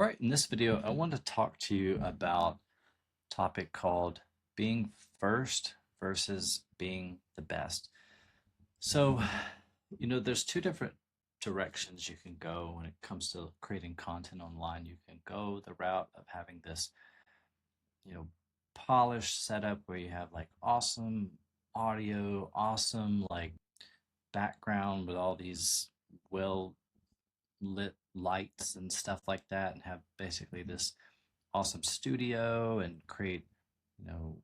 All right, in this video, I want to talk to you about a topic called being first versus being the best. So, there's two different directions you can go when it comes to creating content online. You can go the route of having this, you know, polished setup where you have like awesome audio, awesome like background with all these well lit lights and stuff like that, and have basically this awesome studio and create, you know,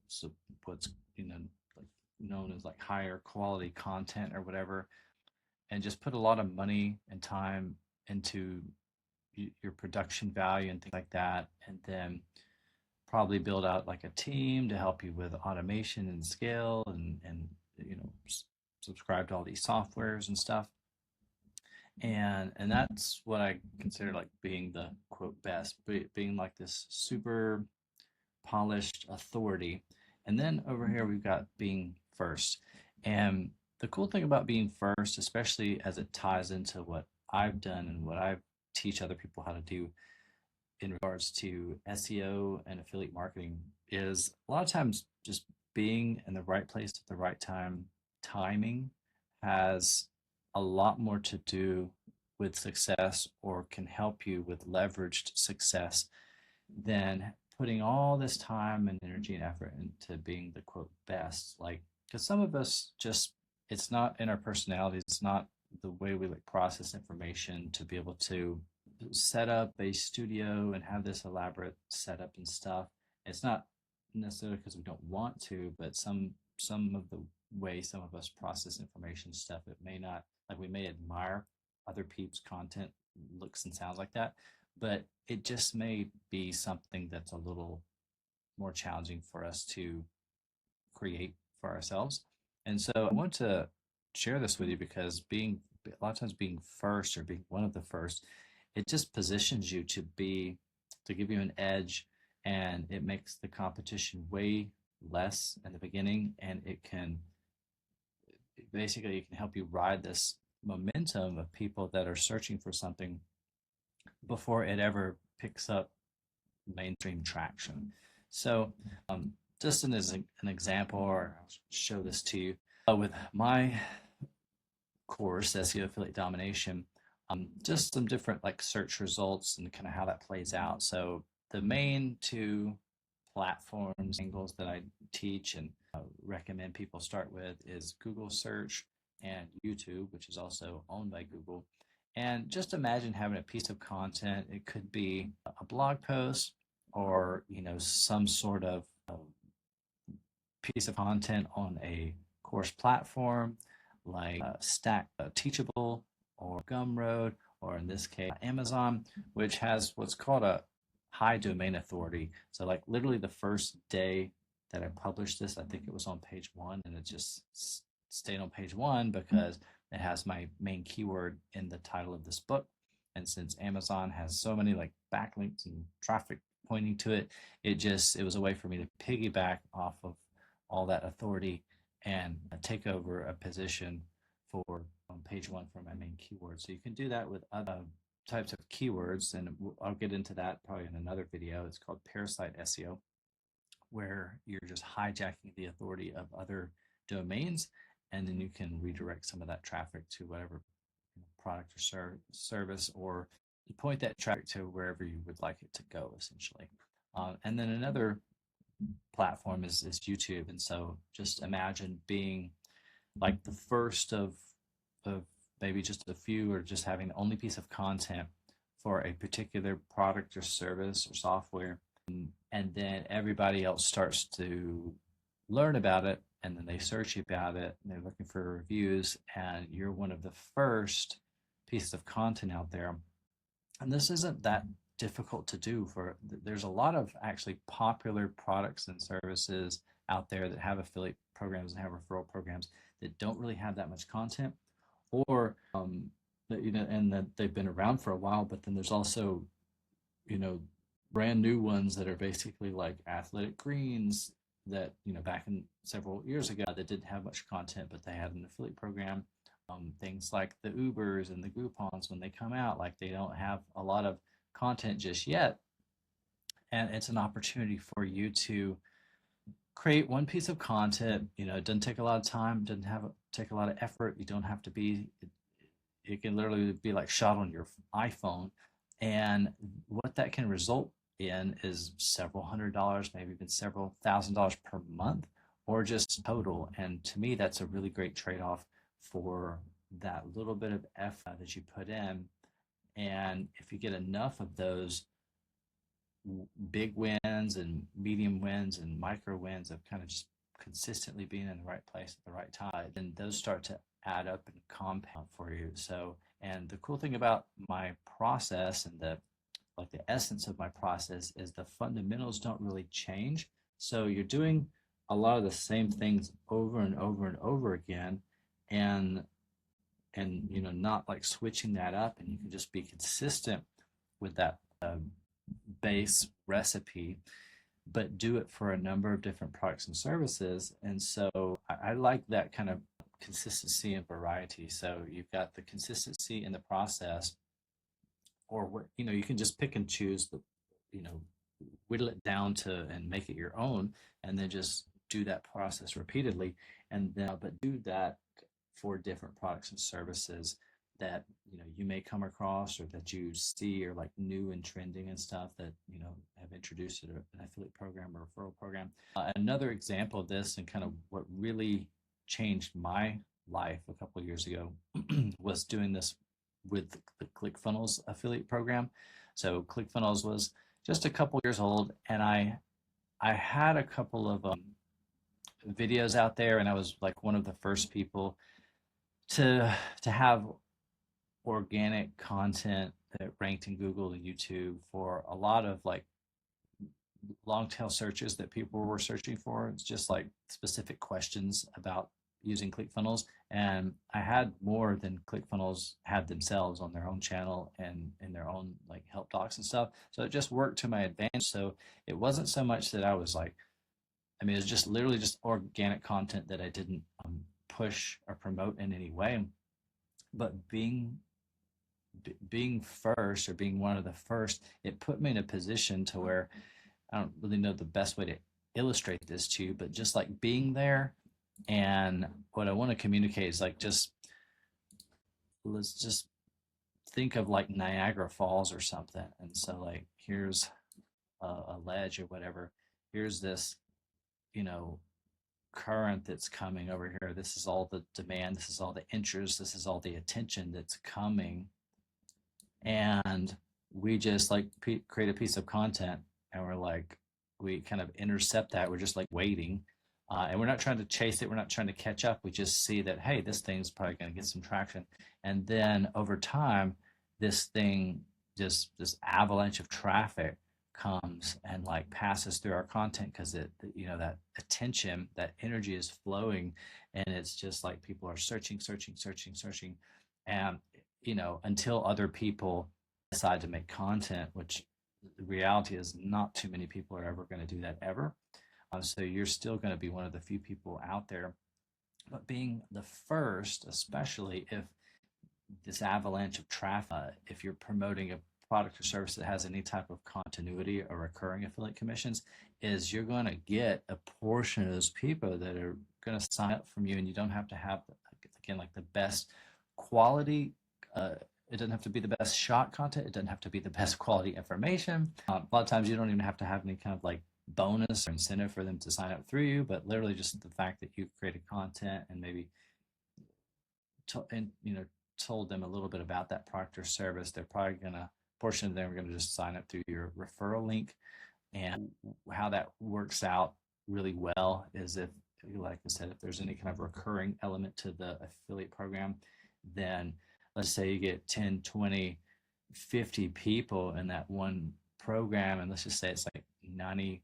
so what's like known as like higher quality content or whatever, and just put a lot of money and time into your production value and things like that, and then probably build out like a team to help you with automation and scale and you know subscribe to all these softwares and stuff. And that's what I consider like being the quote best, being like this super polished authority. And then over here, we've got being first. And the cool thing about being first, especially as it ties into what I've done and what I teach other people how to do in regards to SEO and affiliate marketing, is a lot of times just being in the right place at the right time. Timing has a lot more to do with success, or can help you with leveraged success, than putting all this time and energy and effort into being the quote best. Like, because some of us just, it's not in our personalities, it's not the way we like process information to be able to set up a studio and have this elaborate setup and stuff. It's not necessarily because we don't want to, but some of the way some of us process information stuff, it may not, like, we may admire other people's content, looks and sounds like that, but it just may be something that's a little more challenging for us to create for ourselves. And so I want to share this with you because being a lot of times being first, or being one of the first, it just positions you to give you an edge, and it makes the competition way less in the beginning, and it can basically, it can help you ride this momentum of people that are searching for something before it ever picks up mainstream traction. So, just as an example, or I'll show this to you with my course, SEO Affiliate Domination, just some different like search results and kind of how that plays out. So, the main two platforms angles that I teach and recommend people start with is Google search and YouTube, which is also owned by Google. And just imagine having a piece of content. It could be a blog post, or some sort of piece of content on a course platform like Stack Teachable or Gumroad, or in this case Amazon, which has what's called a high domain authority. So like literally the first day that I published this, I think it was on page one, and it just stayed on page one because it has my main keyword in the title of this book. And since Amazon has so many like backlinks and traffic pointing to it, it was a way for me to piggyback off of all that authority and take over a position for on page one for my main keyword. So you can do that with other types of keywords, and I'll get into that probably in another video. It's called parasite SEO, where you're just hijacking the authority of other domains, and then you can redirect some of that traffic to whatever product or service, or you point that traffic to wherever you would like it to go, essentially. And then another platform is YouTube. And so just imagine being like the first of maybe just a few, or just having the only piece of content for a particular product or service or software. And then everybody else starts to learn about it, and then they search about it, and they're looking for reviews, and you're one of the first pieces of content out there. And this isn't that difficult to do. There's a lot of actually popular products and services out there that have affiliate programs and have referral programs that don't really have that much content, or that, and that they've been around for a while. But then there's also brand new ones that are basically like Athletic Greens, that back in several years ago, that didn't have much content, but they had an affiliate program. Things like the Ubers and the Groupons, when they come out, like, they don't have a lot of content just yet. And it's an opportunity for you to create one piece of content. It doesn't take a lot of time, doesn't have take a lot of effort. You don't have to be, it can literally be like shot on your iPhone. And what that can result in is several $100s, maybe even several $1,000s per month, or just total. And to me, that's a really great trade-off for that little bit of effort that you put in. And if you get enough of those big wins and medium wins and micro wins of kind of just consistently being in the right place at the right time, then those start to add up and compound for you. So, and the cool thing about my process and the essence of my process is the fundamentals don't really change. So you're doing a lot of the same things over and over and over again, and not like switching that up, and you can just be consistent with that base recipe, but do it for a number of different products and services. And so I like that kind of consistency and variety. So you've got the consistency in the process, or what you can just pick and choose the you know whittle it down to and make it your own, and then just do that process repeatedly, and then but do that for different products and services that you may come across, or that you see are like new and trending and stuff that have introduced an affiliate program or referral program. Another example of this, and kind of what really changed my life a couple of years ago, was doing this with the ClickFunnels affiliate program. So ClickFunnels was just a couple years old, and I had a couple of videos out there, and I was like one of the first people to have organic content that ranked in Google and YouTube for a lot of like long tail searches that people were searching for. It's just like specific questions about using ClickFunnels. And I had more than ClickFunnels had themselves on their own channel and in their own like help docs and stuff. So it just worked to my advantage. So it wasn't so much that I was like, I mean, it was just literally just organic content that I didn't push or promote in any way. But being first, or being one of the first, it put me in a position to where I don't really know the best way to illustrate this to you, but just like being there. And what I want to communicate is like, let's just think of like Niagara Falls or something. And so like, here's a ledge or whatever. Here's this, you know, current that's coming over here. This is all the demand. This is all the interest. This is all the attention that's coming. And we just like create a piece of content, and we're like, we kind of intercept that. We're just like waiting. And we're not trying to chase it. We're not trying to catch up. We just see that, hey, this thing's probably going to get some traction. And then over time, this avalanche of traffic comes and like passes through our content, because that attention, that energy is flowing, and it's just like people are searching, searching, searching, searching, and until other people decide to make content, which the reality is not too many people are ever going to do that ever. So you're still going to be one of the few people out there. But being the first, especially if this avalanche of traffic, if you're promoting a product or service that has any type of continuity or recurring affiliate commissions, is you're going to get a portion of those people that are going to sign up from you, and you don't have to have, again, like the best quality. It doesn't have to be the best shot content. It doesn't have to be the best quality information. A lot of times you don't even have to have any kind of like bonus or incentive for them to sign up through you, but literally just the fact that you created content and maybe told them a little bit about that product or service, they're probably gonna, portion of them are gonna just sign up through your referral link. And how that works out really well is, if, like I said, if there's any kind of recurring element to the affiliate program, then let's say you get 10, 20, 50 people in that one program, and let's just say it's like $99,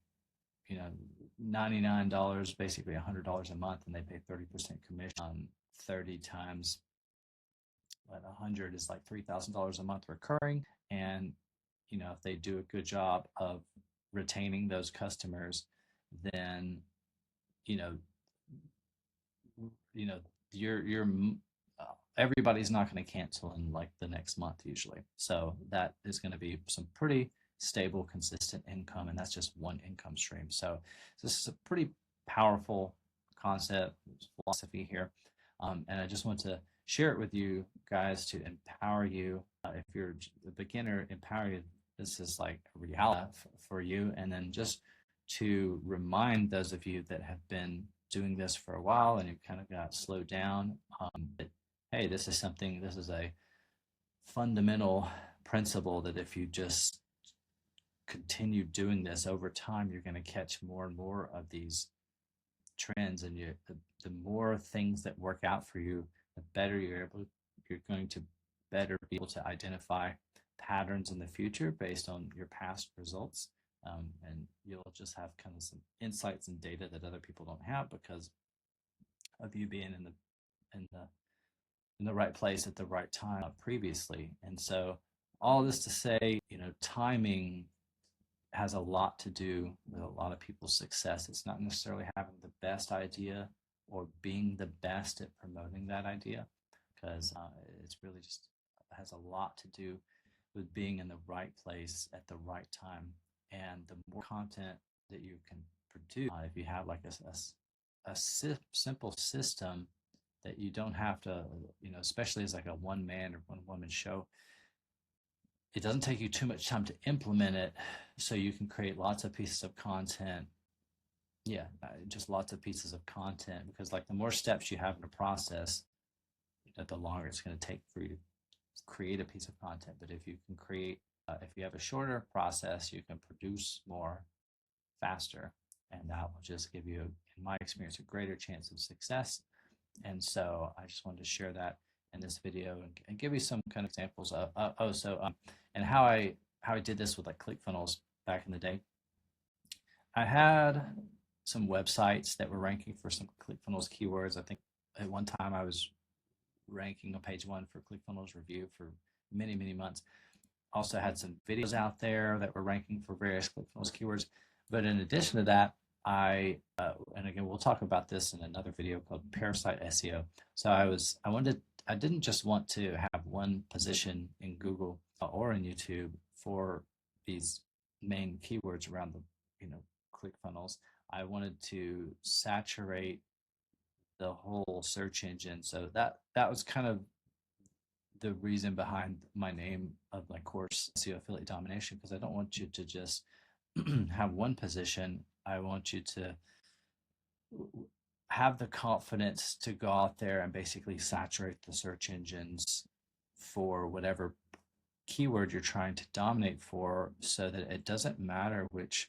basically $100 a month, and they pay 30% commission on 30 times 100 is like $3,000 a month recurring. And if they do a good job of retaining those customers, then you know you know you're everybody's not going to cancel in like the next month usually. So that is going to be some pretty stable, consistent income, and that's just one income stream. So this is a pretty powerful concept, philosophy here, and I just want to share it with you guys to empower you. If you're a beginner, empower you. This is like a reality for you, and then just to remind those of you that have been doing this for a while and you kind of got slowed down, that hey, this is something, this is a fundamental principle that if you just continue doing this over time, you're going to catch more and more of these trends, and the more things that work out for you, the better you're going to better be able to identify patterns in the future based on your past results. And you'll just have kind of some insights and data that other people don't have because of you being in the in the right place at the right time previously. And so all this to say, timing has a lot to do with a lot of people's success. It's not necessarily having the best idea or being the best at promoting that idea, because it's really just has a lot to do with being in the right place at the right time. And the more content that you can produce, if you have like a simple system that you don't have to, especially as like a one man or one woman show, it doesn't take you too much time to implement it, so you can create lots of pieces of content. Yeah, just lots of pieces of content, because like the more steps you have in a process, the longer it's going to take for you to create a piece of content. But if you can create, if you have a shorter process, you can produce more faster, and that will just give you, in my experience, a greater chance of success. And so I just wanted to share that in this video and give you some kind of examples of and how I did this with like ClickFunnels back in the day. I had some websites that were ranking for some ClickFunnels keywords. I think at one time I was ranking on page one for ClickFunnels review for many, many months. Also had some videos out there that were ranking for various ClickFunnels keywords. But in addition to that, and again, we'll talk about this in another video called Parasite SEO. So I didn't just want to have one position in Google or in YouTube for these main keywords around the, ClickFunnels. I wanted to saturate the whole search engine. So that was kind of the reason behind my name of my course, SEO Affiliate Domination, because I don't want you to just have one position. I want you to have the confidence to go out there and basically saturate the search engines for whatever keyword you're trying to dominate for, so that it doesn't matter which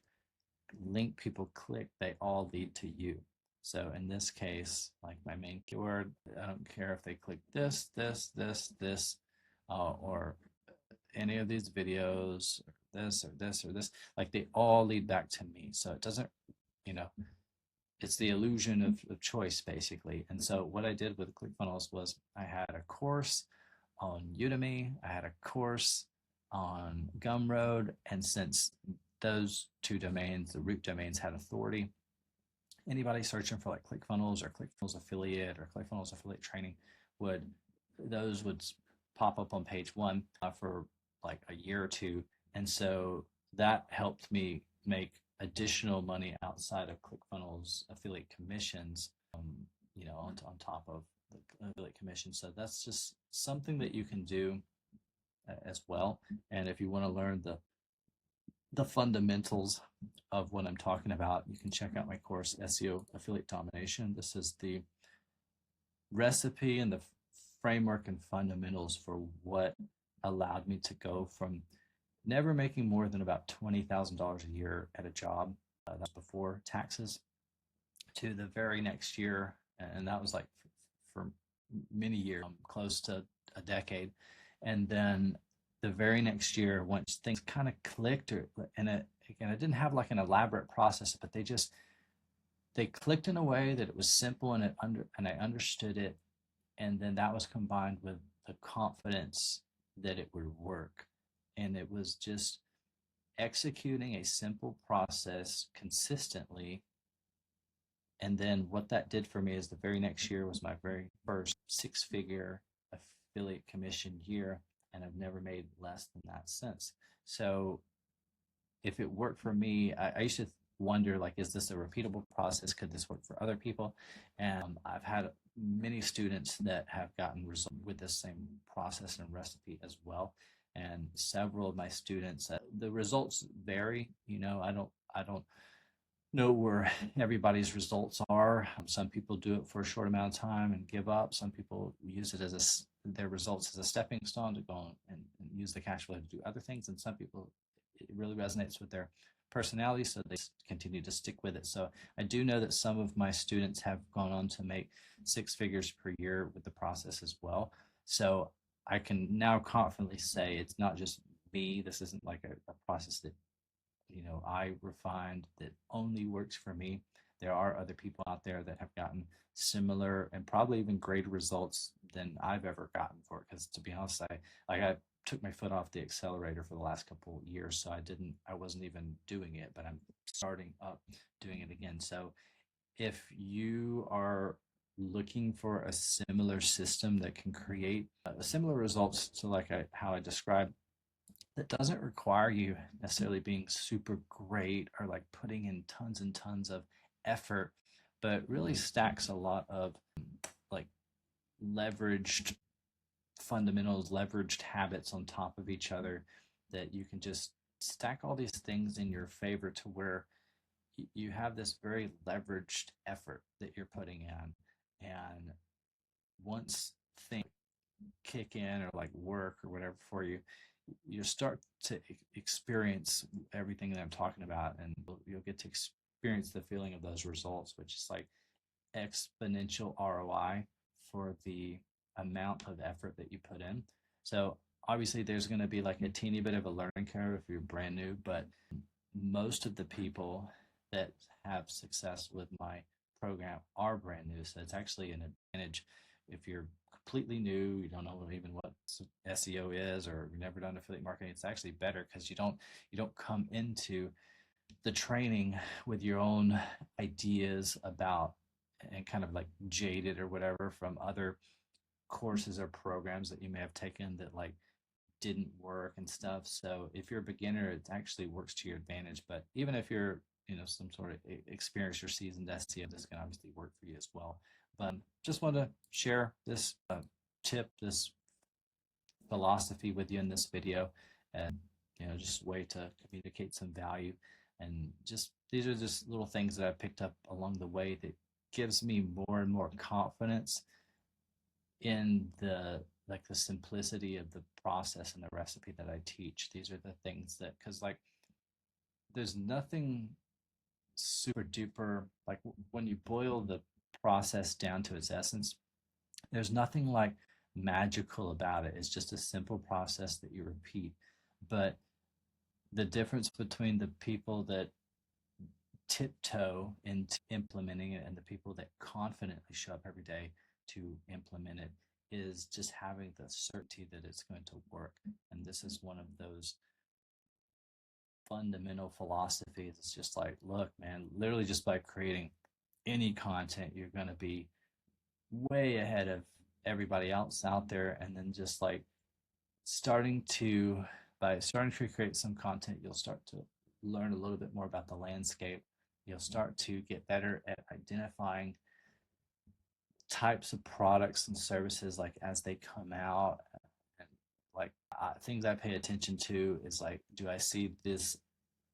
link people click, they all lead to you. So in this case, like my main keyword, I don't care if they click this, or any of these videos, or this, or this, or this, like they all lead back to me. So it doesn't, you know, it's the illusion of choice basically. And so what I did with ClickFunnels was I had a course on Udemy, I had a course on Gumroad, and since those two domains, the root domains, had authority, anybody searching for like ClickFunnels or ClickFunnels affiliate or ClickFunnels affiliate training would pop up on page one for like a year or two. And so that helped me make additional money outside of ClickFunnels affiliate commissions, on top of the affiliate commission. So that's just something that you can do as well. And if you want to learn the fundamentals of what I'm talking about, you can check out my course, SEO Affiliate Domination. This is the recipe and the framework and fundamentals for what allowed me to go from never making more than about $20,000 a year at a job, that's before taxes, to the very next year, and that was like for many years, close to a decade. And then the very next year, once things kind of clicked, and again, I didn't have like an elaborate process, but they clicked in a way that it was simple, and I understood it, and then that was combined with the confidence that it would work. And it was just executing a simple process consistently. And then what that did for me is the very next year was my very first six-figure affiliate commission year, and I've never made less than that since. So if it worked for me, I used to wonder, like, is this a repeatable process? Could this work for other people? And I've had many students that have gotten results with this same process and recipe as well. And several of my students, the results vary. I don't know where everybody's results are. Some people do it for a short amount of time and give up. Some people use it as their results as a stepping stone to go and use the cash flow to do other things. And some people, it really resonates with their personality, so they continue to stick with it. So I do know that some of my students have gone on to make six figures per year with the process as well. So I can now confidently say it's not just me. This isn't like a process that I refined that only works for me. There are other people out there that have gotten similar and probably even greater results than I've ever gotten for it. Because to be honest, I took my foot off the accelerator for the last couple of years, so I wasn't even doing it, but I'm starting up doing it again. So if you are looking for a similar system that can create similar results to how I described, that doesn't require you necessarily being super great or like putting in tons and tons of effort, but really stacks a lot of like leveraged fundamentals, leveraged habits on top of each other, that you can just stack all these things in your favor to where you have this very leveraged effort that you're putting in. And once things kick in or like work or whatever for you, you start to experience everything that I'm talking about, and you'll get to experience the feeling of those results, which is like exponential ROI for the amount of effort that you put in. So obviously there's going to be like a teeny bit of a learning curve if you're brand new, but most of the people that have success with my program are brand new. So it's actually an advantage if you're completely new, you don't know even what SEO is, or you've never done affiliate marketing. It's actually better because you don't come into the training with your own ideas about, and kind of like jaded or whatever from other courses or programs that you may have taken that like didn't work and stuff. So if you're a beginner, it actually works to your advantage. But even if you're, some sort of experienced or seasoned SEO, this can obviously work for you as well. But just want to share this tip, this philosophy with you in this video, and just a way to communicate some value. And just these are just little things that I picked up along the way that gives me more and more confidence in the simplicity of the process and the recipe that I teach. These are the things that, because like there's nothing super duper, like when you boil the process down to its essence, there's nothing like magical about it. It's just a simple process that you repeat. But the difference between the people that tiptoe into implementing it and the people that confidently show up every day to implement it is just having the certainty that it's going to work. And this is one of those fundamental philosophies. It's just like, look, man, literally just by creating any content, you're going to be way ahead of everybody else out there. And then just like by starting to create some content, you'll start to learn a little bit more about the landscape. You'll start to get better at identifying types of products and services like as they come out. And like things I pay attention to is like, do I see this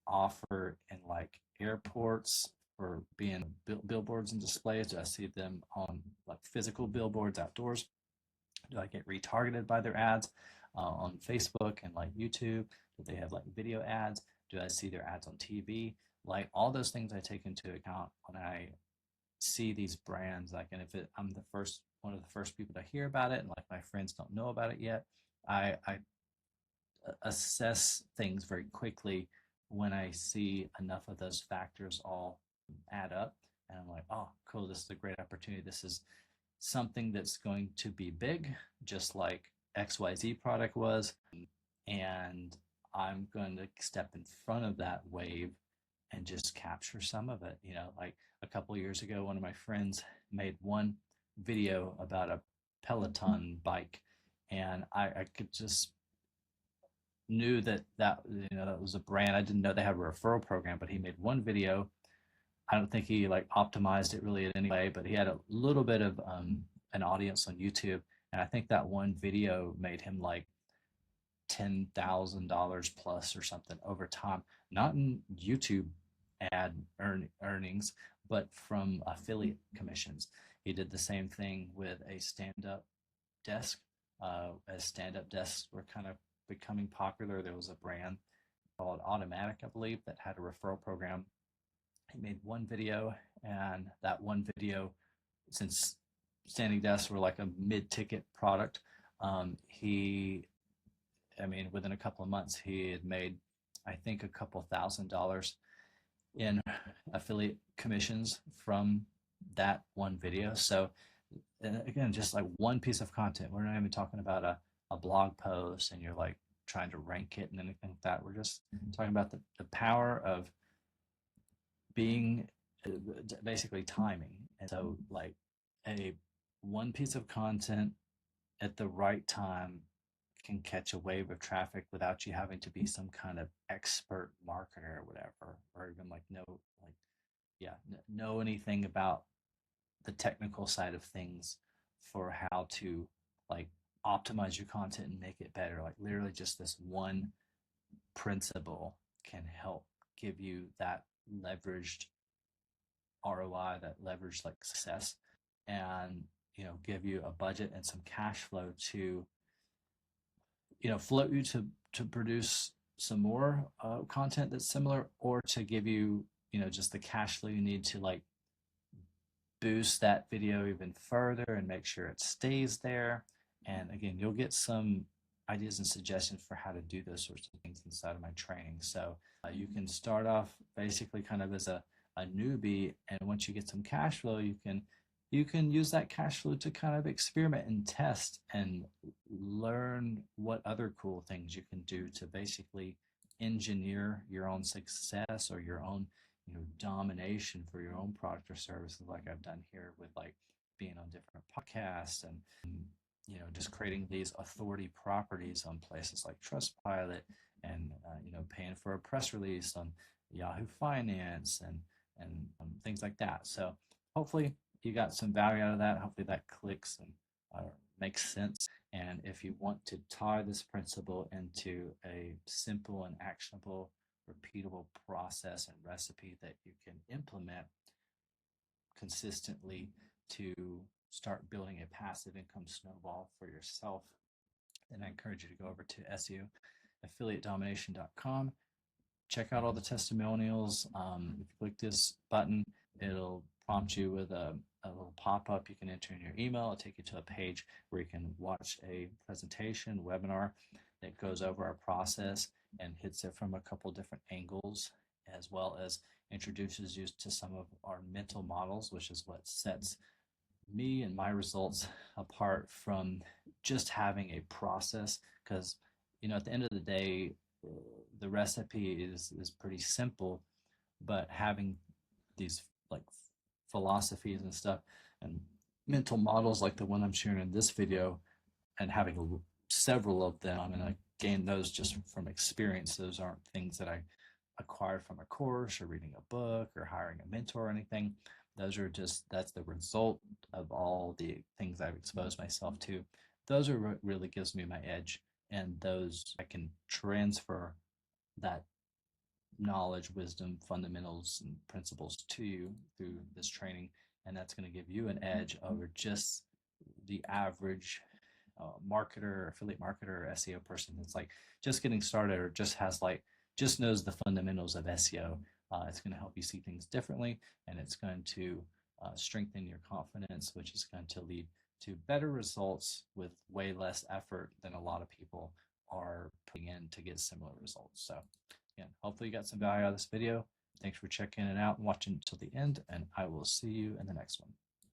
offer in like airports for being billboards and displays? Do I see them on like physical billboards outdoors? Do I get retargeted by their ads on Facebook and like YouTube? Do they have like video ads? Do I see their ads on TV? Like all those things I take into account when I see these brands. Like, and if I'm one of the first people to hear about it, and like my friends don't know about it yet, I assess things very quickly when I see enough of those factors all add up. And I'm like, oh, cool, this is a great opportunity. This is something that's going to be big, just like XYZ product was. And I'm going to step in front of that wave and just capture some of it. Like a couple of years ago, one of my friends made one video about a Peloton bike, and I could just knew that that was a brand. I didn't know they had a referral program, but he made one video. I don't think he like optimized it really in any way, but he had a little bit of an audience on YouTube, and I think that one video made him like $10,000 plus or something over time, not in YouTube earnings, but from affiliate commissions. He did the same thing with a stand-up desk. As stand-up desks were kind of becoming popular, there was a brand called Automatic, I believe, that had a referral program. He made one video, and that one video, since standing desks were like a mid-ticket product, within a couple of months, he had made, I think, a couple $1,000 in affiliate commissions from that one video. So, again, just like one piece of content. We're not even talking about a blog post and you're like trying to rank it and anything like that. We're just talking about the power of being basically timing. And so, like, a one piece of content at the right time can catch a wave of traffic without you having to be some kind of expert marketer or whatever, or even like know anything about the technical side of things for how to like optimize your content and make it better. Like literally just this one principle can help give you that leveraged ROI, that leveraged like success, and give you a budget and some cash flow to float you to produce some more content that's similar, or to give you just the cash flow you need to like boost that video even further and make sure it stays there. And again, you'll get some ideas and suggestions for how to do those sorts of things inside of my training. So you can start off basically kind of as a newbie, and once you get some cash flow, you can use that cash flow to kind of experiment and test and learn what other cool things you can do to basically engineer your own success or your own domination for your own product or services, like I've done here with like being on different podcasts and just creating these authority properties on places like Trustpilot, and paying for a press release on Yahoo Finance and things like that. So hopefully you got some value out of that. Hopefully that clicks and makes sense. And if you want to tie this principle into a simple and actionable, repeatable process and recipe that you can implement consistently to start building a passive income snowball for yourself, then I encourage you to go over to SEOaffiliatedomination.com. Check out all the testimonials. If you click this button, it'll prompt you with a little pop-up you can enter in your email. It'll take you to a page where you can watch a presentation, webinar that goes over our process and hits it from a couple different angles, as well as introduces you to some of our mental models, which is what sets me and my results apart from just having a process. Because at the end of the day, the recipe is pretty simple, but having these like philosophies and stuff and mental models like the one I'm sharing in this video, and having several of them, and I gained those just from experience. Those aren't things that I acquired from a course or reading a book or hiring a mentor or anything. That's the result of all the things I've exposed myself to. Those are what really gives me my edge, and those I can transfer that knowledge, wisdom, fundamentals, and principles to you through this training. And that's going to give you an edge over just the average marketer, affiliate marketer, or SEO person that's like just getting started, or just knows the fundamentals of SEO. It's going to help you see things differently, and it's going to strengthen your confidence, which is going to lead to better results with way less effort than a lot of people are putting in to get similar results. So again, hopefully you got some value out of this video. Thanks for checking it out and watching until the end, and I will see you in the next one.